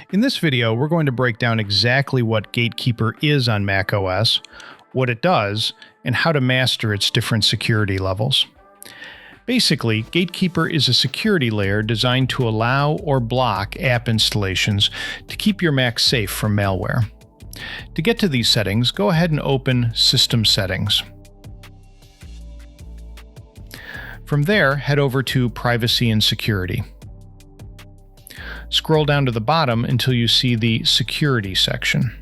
In this video, we're going to break down exactly what Gatekeeper is on macOS, what it does, and how to master its different security levels. Basically, Gatekeeper is a security layer designed to allow or block app installations to keep your Mac safe from malware. To get to these settings, go ahead and open System Settings. From there, head over to Privacy and Security. Scroll down to the bottom until you see the Security section.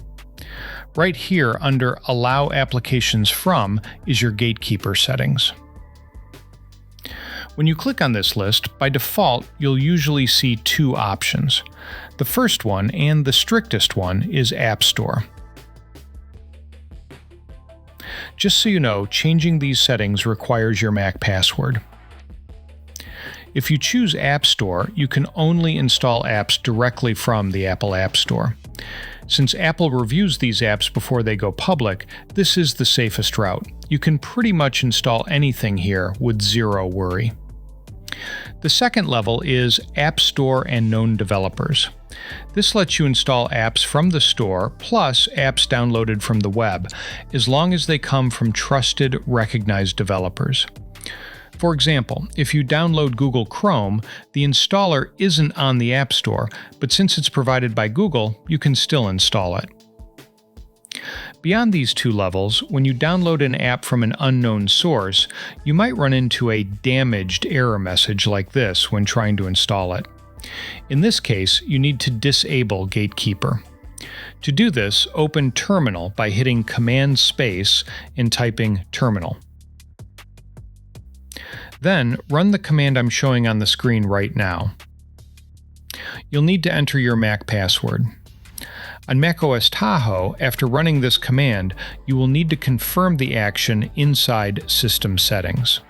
Right here under Allow Applications From is your Gatekeeper settings. When you click on this list, by default, you'll usually see two options. The first one, and the strictest one, is App Store. Just so you know, changing these settings requires your Mac password. If you choose App Store, you can only install apps directly from the Apple App Store. Since Apple reviews these apps before they go public, this is the safest route. You can pretty much install anything here with zero worry. The second level is App Store and Known Developers. This lets you install apps from the store plus apps downloaded from the web, as long as they come from trusted, recognized developers. For example, if you download Google Chrome, the installer isn't on the App Store, but since it's provided by Google, you can still install it. Beyond these two levels, when you download an app from an unknown source, you might run into a damaged error message like this when trying to install it. In this case, you need to disable Gatekeeper. To do this, open Terminal by hitting Command Space and typing Terminal. Then, run the command I'm showing on the screen right now. You'll need to enter your Mac password. On macOS Tahoe, after running this command, you will need to confirm the action inside System Settings.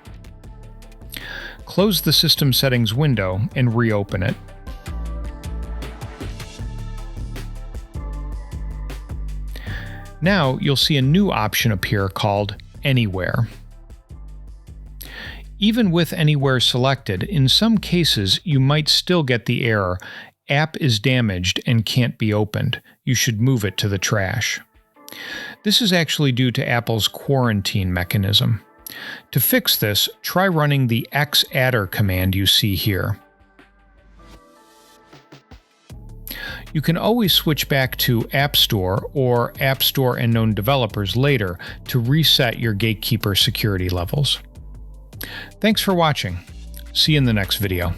Close the System Settings window and reopen it. Now you'll see a new option appear called Anywhere. Even with Anywhere selected, in some cases you might still get the error, "App is damaged and can't be opened. You should move it to the trash." This is actually due to Apple's quarantine mechanism. To fix this, try running the xadder command you see here. You can always switch back to App Store or App Store and Known Developers later to reset your Gatekeeper security levels. Thanks for watching. See you in the next video.